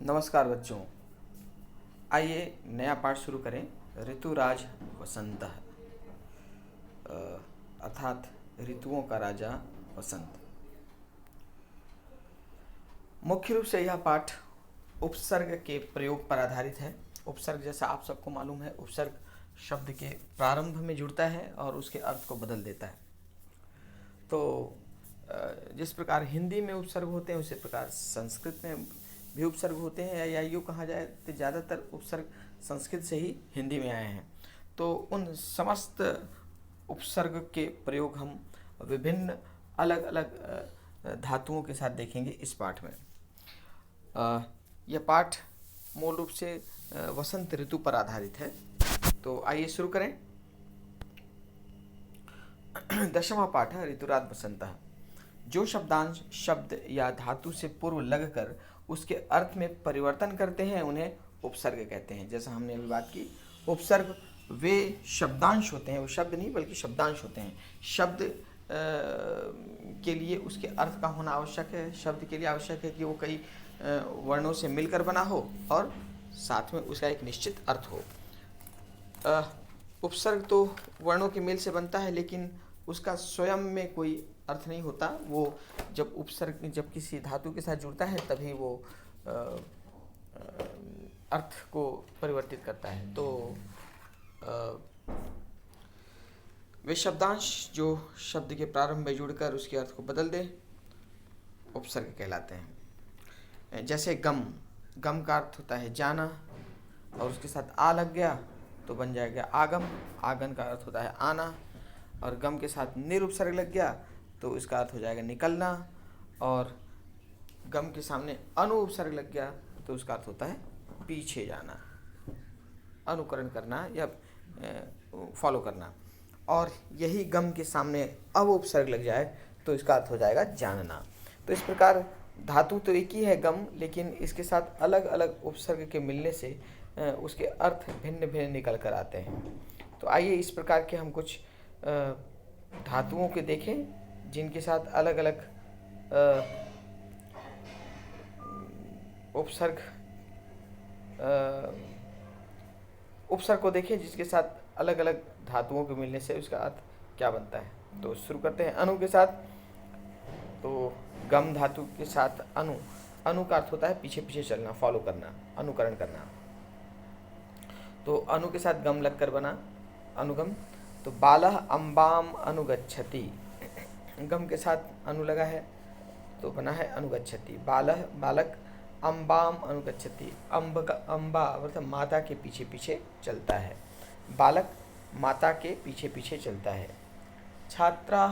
नमस्कार बच्चों। आइए नया पाठ शुरू करें। ऋतुराज वसंतः, अर्थात ऋतुओं का राजा वसंत। मुख्य रूप से यह पाठ उपसर्ग के प्रयोग पर आधारित है। उपसर्ग, जैसा आप सबको मालूम है, उपसर्ग शब्द के प्रारंभ में जुड़ता है और उसके अर्थ को बदल देता है। तो जिस प्रकार हिंदी में उपसर्ग होते हैं, उसी प्रकार संस्कृत में भी उपसर्ग होते हैं, या यूँ कहा जाए तो ज़्यादातर उपसर्ग संस्कृत से ही हिंदी में आए हैं। तो उन समस्त उपसर्ग के प्रयोग हम विभिन्न अलग अलग धातुओं के साथ देखेंगे इस पाठ में। यह पाठ मूल रूप से वसंत ऋतु पर आधारित है। तो आइए शुरू करें। 10वां पाठ है ऋतुराज वसंतः। जो शब्दांश शब्द या धातु से पूर्व लगकर उसके अर्थ में परिवर्तन करते हैं उन्हें उपसर्ग कहते हैं। जैसा हमने अभी बात की, उपसर्ग वे शब्दांश होते हैं, वो शब्द नहीं बल्कि शब्दांश होते हैं। शब्द के लिए उसके अर्थ का होना आवश्यक है। शब्द के लिए आवश्यक है कि वो कई वर्णों से मिलकर बना हो और साथ में उसका एक निश्चित अर्थ हो। उपसर्ग तो वर्णों के मेल से बनता है, लेकिन उसका स्वयं में कोई अर्थ नहीं होता। वो जब उपसर्ग जब किसी धातु के साथ जुड़ता है तभी वो अर्थ को परिवर्तित करता है। तो वे शब्दांश जो शब्द के प्रारंभ में जुड़कर उसके अर्थ को बदल दे, उपसर्ग कहलाते हैं। जैसे गम, गम का अर्थ होता है जाना, और उसके साथ आ लग गया तो बन जाएगा आगम। आगन का अर्थ होता है आना, और गम के साथ निरुपसर्ग लग गया तो इसका अर्थ हो जाएगा निकलना, और गम के सामने अनुपसर्ग लग गया तो उसका अर्थ होता है पीछे जाना, अनुकरण करना या फॉलो करना। और यही गम के सामने अवोपसर्ग लग जाए तो इसका अर्थ हो जाएगा जानना। तो इस प्रकार धातु तो एक ही है गम, लेकिन इसके साथ अलग अलग उपसर्ग के मिलने से उसके अर्थ भिन्न भिन्न निकल कर आते हैं। तो आइए इस प्रकार के हम कुछ धातुओं के देखें जिनके साथ अलग अलग उपसर्ग को देखें, जिसके साथ अलग अलग धातुओं के मिलने से उसका अर्थ क्या बनता है। तो शुरू करते हैं अनु के साथ। तो गम धातु के साथ अनु, अनु का अर्थ होता है पीछे पीछे चलना, फॉलो करना, अनुकरण करना। तो अनु के साथ गम लगकर बना अनुगम। तो बालः अम्बाम अनुगच्छति, गम के साथ अनु लगा है तो बना है अनुगच्छति। बालः बालक अम्बाम अनुगच्छति, अम्ब का अम्बा अर्थात माता के पीछे पीछे चलता है। बालक माता के पीछे पीछे चलता है। छात्रा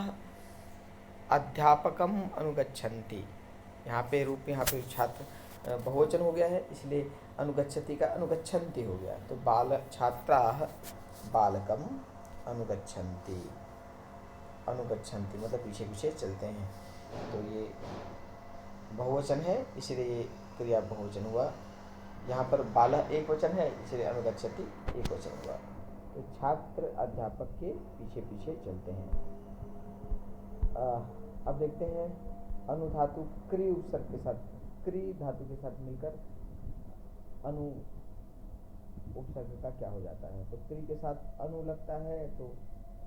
अध्यापकम अनुगच्छन्ति, यहाँ पे छात्र बहुवचन हो गया है, इसलिए अनुगच्छति का अनुगच्छन्ति हो गया। तो छात्राः बालकम अनुगच्छन्ति, अनुगच्छन्ति मतलब पीछे पीछे चलते हैं। तो ये बहुवचन है, इसलिए ये क्रिया बहुवचन हुआ। यहाँ पर बालः एक वचन है, इसलिए अनुगच्छति एक वचन हुआ। तो छात्र अध्यापक के पीछे पीछे चलते हैं। अब देखते हैं अनु धातु क्री उपसर्ग के साथ, क्री धातु के साथ मिलकर अनु उपसर्ग का क्या हो जाता है। तो क्री के साथ अनु लगता है तो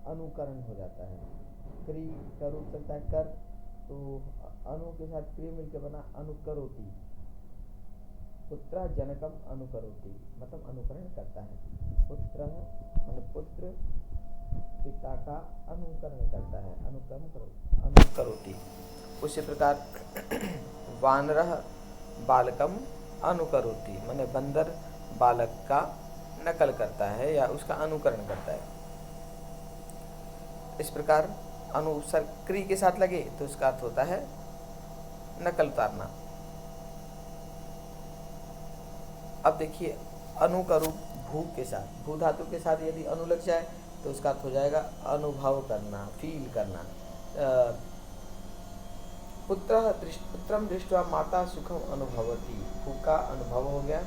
अनुकरण हो जाता है। क्री का रूप चलता है कर, तो अनु के साथ क्री मिलकर बना अनुकरोति। पुत्र जनकम अनुकरोति मतलब अनुकरण करता है। पुत्र मतलब पुत्र पिता का अनुकरण करता है, अनुकरोति। उसी प्रकार वानरः बालकम अनुकरोति माने बंदर बालक का नकल करता है या उसका अनुकरण करता है। इस प्रकार अनुपसर्ग क्री के साथ लगे तो इसका अर्थ होता है नकल उतारना। अब देखिए अनु का रूप भू के साथ, भू धातु के साथ यदि अनु लग जाए तो उसका अर्थ हो जाएगा अनुभव करना, फील करना। पुत्रम दृष्ट्वा माता सुखम अनुभवती, भू का अनुभव हो गया।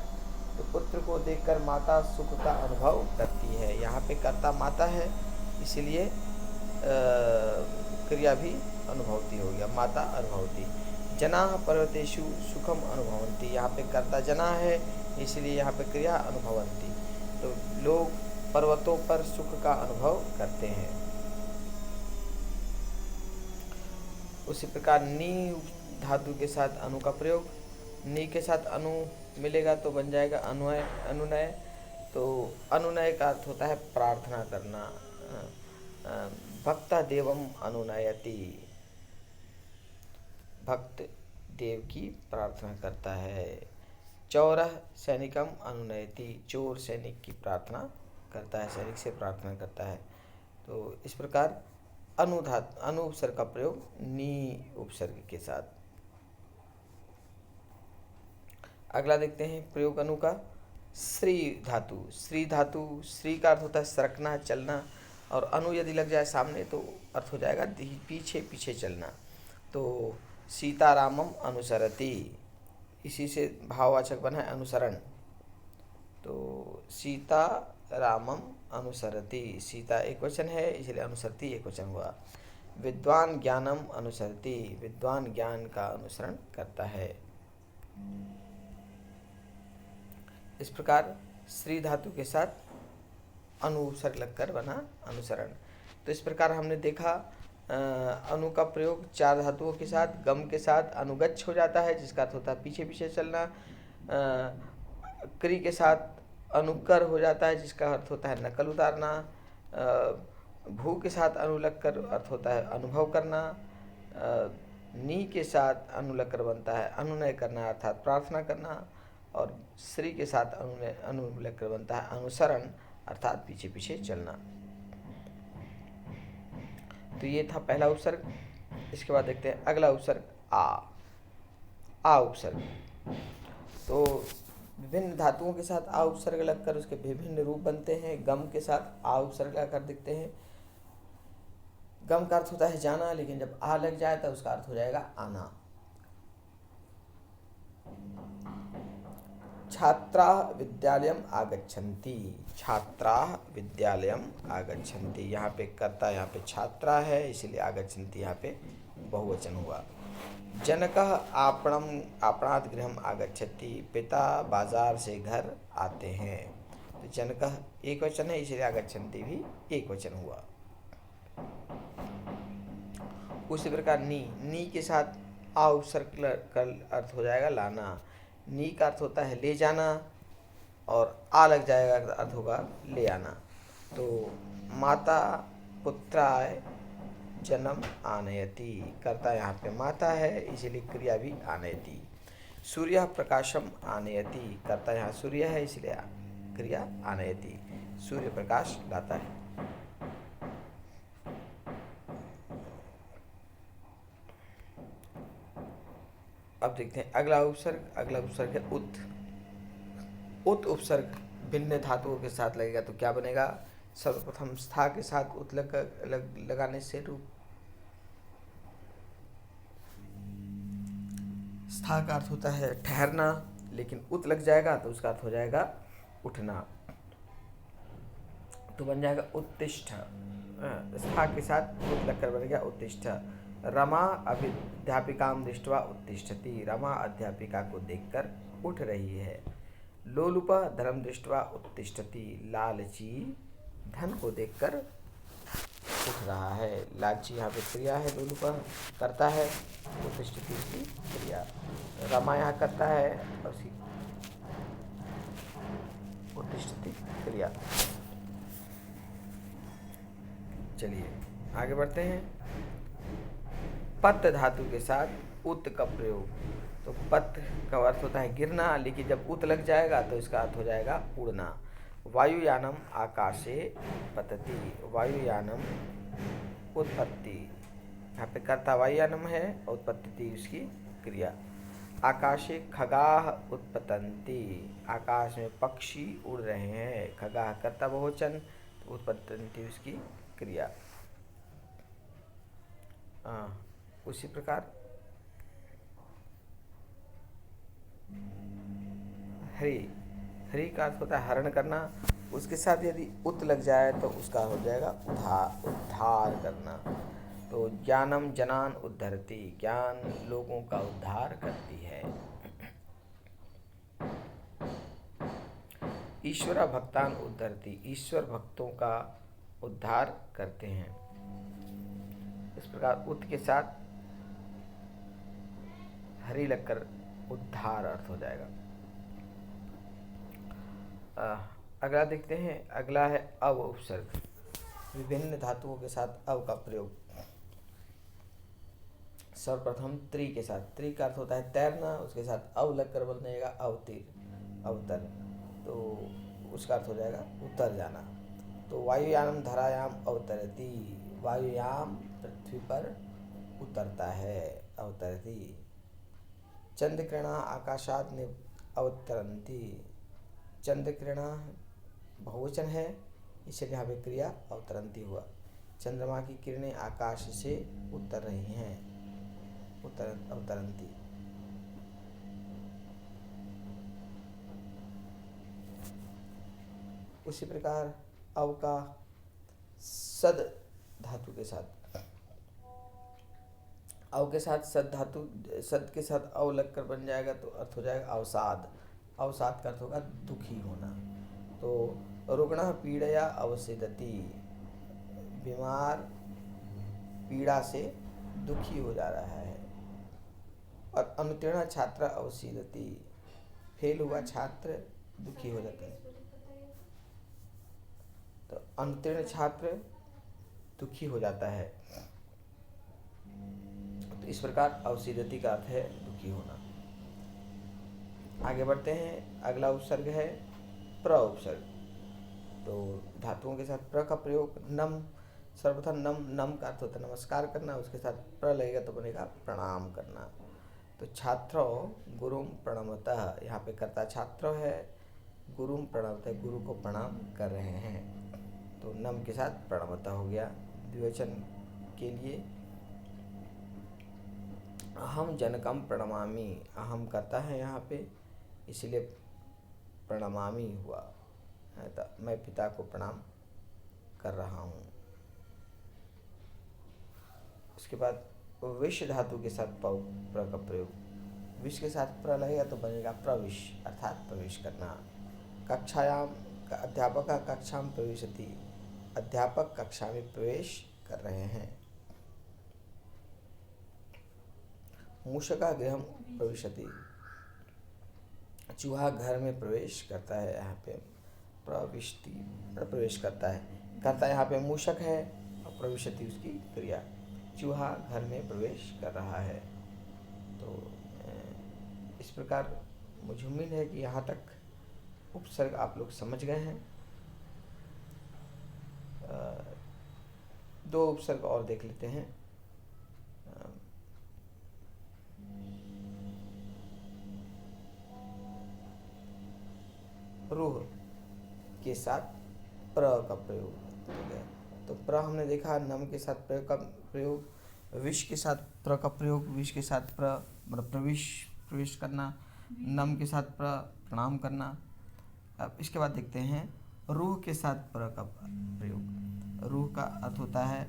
तो पुत्र को देखकर माता सुख का अनुभव करती है। यहाँ पे कर्ता माता है, इसीलिए क्रिया भी अनुभवती हो गया, माता अनुभवती। जनाः पर्वतेषु सुखम अनुभवन्ति, यहाँ पे कर्ता जना है इसलिए यहाँ पे क्रिया अनुभवन्ति, तो लोग पर्वतों पर सुख का अनुभव करते हैं। उसी प्रकार नी धातु के साथ अनु का प्रयोग, नी के साथ अनु मिलेगा तो बन जाएगा अनुनय। अनुनय तो अनुनय का अर्थ होता है प्रार्थना करना। भक्ता देवम अनुनयति, भक्त देव की प्रार्थना करता है। चौरः सैनिकम अनुनयति, चोर सैनिक की प्रार्थना करता है, सैनिक से प्रार्थना करता है। तो इस प्रकार अनु उपसर्ग का प्रयोग नी उपसर्ग के साथ। अगला देखते हैं प्रयोग अनु का। श्री धातु, श्री धातु, श्री का अर्थ होता है सरकना, चलना, और अनु यदि लग जाए सामने तो अर्थ हो जाएगा पीछे पीछे चलना। तो सीतारामम अनुसरति, इसी से भाववाचक बना है अनुसरण, तो सीता रामम अनुसरति, सीता एक वचन है इसलिए अनुसरति एक वचन हुआ। विद्वान ज्ञानम अनुसरति, विद्वान ज्ञान का अनुसरण करता है। इस प्रकार श्री धातु के साथ अनुसर्ग लगकर बना अनुसरण। तो इस प्रकार हमने देखा अनु का प्रयोग चार धातुओं के साथ, गम के साथ अनुगच्छ हो जाता है जिसका अर्थ होता है पीछे पीछे चलना, क्री के साथ अनुकर हो जाता है जिसका अर्थ होता है नकल उतारना, भू के साथ अनु लगकर अर्थ होता है अनुभव करना, नी के साथ अनु लगकर बनता है अनुनय करना अर्थात प्रार्थना करना, और श्री के साथ अनु लगकर बनता है अनुसरण अर्थात पीछे पीछे चलना। तो ये था पहला उपसर्ग। इसके बाद देखते हैं अगला उपसर्ग आ उपसर्ग। तो विभिन्न धातुओं के साथ आ उपसर्ग लगकर उसके विभिन्न रूप बनते हैं। गम के साथ आ उपसर्ग लगाकर देखते हैं। गम का अर्थ होता है जाना, लेकिन जब आ लग जाए तो उसका अर्थ हो जाएगा आना। छात्राः विद्यालयम आगच्छन्ति, छात्राः विद्यालयम आगच्छन्ति, यहाँ पे कर्ता यहाँ पे छात्रा है इसलिए आगच्छन्ति यहाँ पे बहुवचन हुआ। जनकः आपणात् गृहम आगच्छति, पिता बाजार से घर आते हैं, तो जनकः एक वचन है इसलिए आगच्छन्ति भी एक वचन हुआ। उसी प्रकार नी के साथ आ उपसर्ग का अर्थ हो जाएगा लाना। नी का अर्थ होता है ले जाना और आ लग जाएगा अर्थ होगा ले आना। तो माता पुत्राय जन्म आनयति, कर्ता यहाँ पे माता है इसलिए क्रिया भी आनयति। सूर्य प्रकाशम आनयति, कर्ता यहाँ सूर्य है इसलिए क्रिया आनयति, सूर्य प्रकाश लाता है। अब देखते हैं अगला उपसर्ग। अगला उपसर्ग है उत। उत उपसर्ग भिन्न धातुओं के साथ लगेगा तो क्या बनेगा? सर्वप्रथम स्था के साथ उत लगाने से रूप, स्था का अर्थ होता है ठहरना, लेकिन उत लग जाएगा तो उसका अर्थ हो जाएगा उठना, तो बन जाएगा उत्तिष्ठ। स्था के साथ उत लगकर बनेगा उत्तिष्ठ। रमा अध्यापिकाम दृष्ट्वा उत्तिष्ठति, रमा अध्यापिका को देखकर उठ रही है। लोलुप धनम दृष्ट्वा उत्तिष्ठति, लालची धन को देखकर उठ रहा है। लालची यहाँ पे क्रिया है, लोलुप करता है, उत्तिष्ठति की क्रिया। रमा यहाँ करता है और उत्तिष्ठति क्रिया। चलिए आगे बढ़ते हैं। पत धातु के साथ उत का प्रयोग। तो पत का अर्थ होता है गिरना, लेकिन जब उत लग जाएगा तो इसका अर्थ हो जाएगा उड़ना। वायुयानम आकाशे पतति, वायुयानम उत्पत्ति, यहाँ पे कर्ता वायुयानम है, उत्पत्ति उसकी क्रिया। आकाशे खगाह उत्पतंती, आकाश में पक्षी उड़ रहे हैं। खगाह कर्ता बहुवचन, उत्पतंती उसकी क्रिया। उसी प्रकार हरि, हरि का अर्थ होता है हरण करना, उसके साथ यदि उत लग जाए तो उसका हो जाएगा उद्धार करना। तो ज्ञानम जनान उद्धरति, ज्ञान लोगों का उद्धार करती है। ईश्वर भक्तान उद्धरति, ईश्वर भक्तों का उद्धार करते हैं। इस प्रकार उत के साथ हरी लगकर उद्धार अर्थ हो जाएगा। अगला देखते हैं। अगला है अव उपसर्ग। विभिन्न धातुओं के साथ अव का प्रयोग। सर्वप्रथम त्रि के साथ। त्रि का अर्थ होता है तैरना, उसके साथ अव लगकर बनेगा अवतीर, अवतर, तो उसका अर्थ हो जाएगा उतर जाना। तो वायुयानम धरायाम अवतरति, वायुयाम पृथ्वी पर उतरता है, अवतरति। चंद्रकिरणा आकाशात अवतरन्ति, चंद्रकिरणा बहुवचन है, इसलिए यहाँ पे क्रिया अवतरन्ति हुआ। चंद्रमा की किरणें आकाश से उतर रही हैं, अवतरन्ति। उसी प्रकार अव का सद धातु के साथ, अव के साथ सद धातु, सद के साथ अव लगकर बन जाएगा तो अर्थ हो जाएगा अवसाद। अवसाद का अर्थ होगा दुखी होना। तो रुग्णः पीड़या अवसिदति, बीमार पीड़ा से दुखी हो जा रहा है। और अनुत्तीर्ण छात्र अवसिदति, फेल हुआ छात्र दुखी हो जाता है। तो अनुत्तीर्ण छात्र दुखी हो जाता है। तो इस प्रकार अवसिदति का अर्थ है दुखी होना। आगे बढ़ते हैं। अगला उपसर्ग है प्र उपसर्ग। तो धातुओं के साथ प्र का प्रयोग। नम, सर्वप्रथम नम, नम का अर्थ होता है नमस्कार करना, उसके साथ प्र लगेगा तो बनेगा प्रणाम करना। तो छात्रो गुरुम प्रणमतः, यहाँ पे कर्ता छात्रो है, गुरुम प्रणमतः, गुरु को प्रणाम कर रहे हैं। तो नम के साथ प्रणमतः हो गया। द्विवचन के लिए अहम जनकम प्रणमामि, अहम करता है यहाँ पे, इसलिए प्रणमामि हुआ, मैं पिता को प्रणाम कर रहा हूँ। उसके बाद विष धातु के साथ प्र का प्रयोग। विष के साथ प्र लगेगा तो बनेगा प्रविश, अर्थात प्रवेश करना। कक्षायाम, अध्यापक कक्षा में प्रवेशति, अध्यापक कक्षा में प्रवेश कर रहे हैं। मूषका गृहम प्रविशति, चूहा घर में प्रवेश करता है। यहाँ पे प्रविष्टि, प्रवेश करता है। करता यहाँ पे मूषक है और प्रविशति उसकी क्रिया। चूहा घर में प्रवेश कर रहा है। तो इस प्रकार मुझे उम्मीद है कि यहाँ तक उपसर्ग आप लोग समझ गए हैं। दो उपसर्ग और देख लेते हैं। रूह के साथ प्र का प्रयोग, ठीक है। तो प्र हमने देखा, नम के साथ प्र का प्रयोग, विष के साथ प्र का प्रयोग, विष के साथ प्र मतलब प्रवेश करना, नम के साथ प्र प्रणाम करना। अब इसके बाद देखते हैं रूह के साथ प्र का प्रयोग। रूह का अर्थ होता है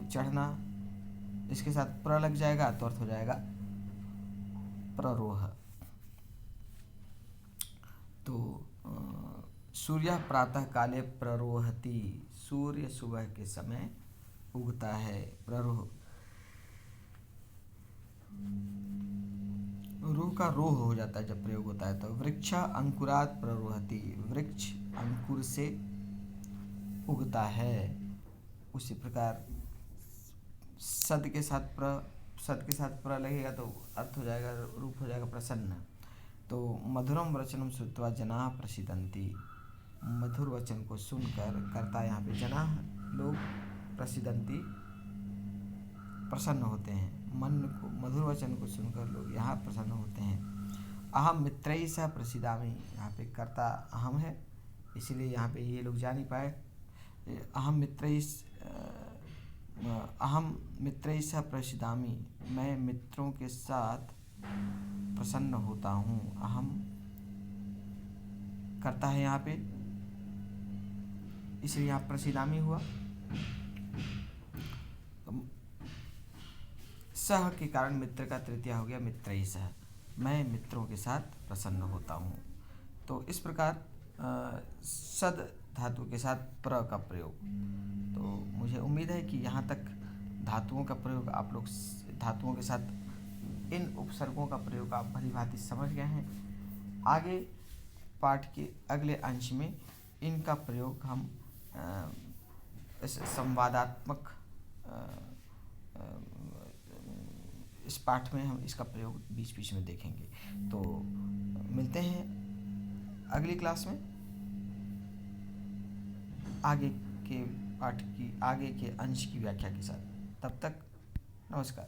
चढ़ना, इसके साथ प्र लग जाएगा तो अर्थ हो जाएगा प्ररोह। तो सूर्य प्रातः काले प्ररोहति, सूर्य सुबह के समय उगता है, प्ररोह। रूह का रोह हो जाता है जब प्रयोग होता है। तो वृक्ष अंकुरात प्ररोहति, वृक्ष अंकुर से उगता है। उसी प्रकार सद के साथ प्र लगेगा तो अर्थ हो जाएगा, रूप हो जाएगा प्रसन्न। तो मधुरम वचनम श्रुत्वा जनाः प्रसीदन्ति, मधुर वचन को सुनकर, करता यहाँ पे जनाः लोग, प्रसीदन्ति प्रसन्न होते हैं। मन को, मधुर वचन को सुनकर लोग यहाँ प्रसन्न होते हैं। अहम मित्रैः सह प्रसीदामि, यहाँ पे कर्ता अहम है, इसीलिए यहाँ पे ये लोग जा नहीं पाए। अहम मित्रैः सह प्रसीदामि, मैं मित्रों के साथ प्रसन्न होता हूँ। अहम करता है यहाँ पे, इसलिए यहाँ प्रसीदामी हुआ। सह के कारण मित्र का तृतीया हो गया मित्रैः सह, मैं मित्रों के साथ प्रसन्न होता हूँ। तो इस प्रकार सद धातु के साथ प्र का प्रयोग। तो मुझे उम्मीद है कि यहाँ तक धातुओं का प्रयोग आप लोग धातुओं के साथ इन उपसर्गों का प्रयोग आप भली भांति समझ गए हैं। आगे पाठ के अगले अंश में इनका प्रयोग हम इस संवादात्मक इस पाठ में हम इसका प्रयोग बीच बीच में देखेंगे। तो मिलते हैं अगली क्लास में आगे के पाठ की आगे के अंश की व्याख्या के साथ। तब तक नमस्कार।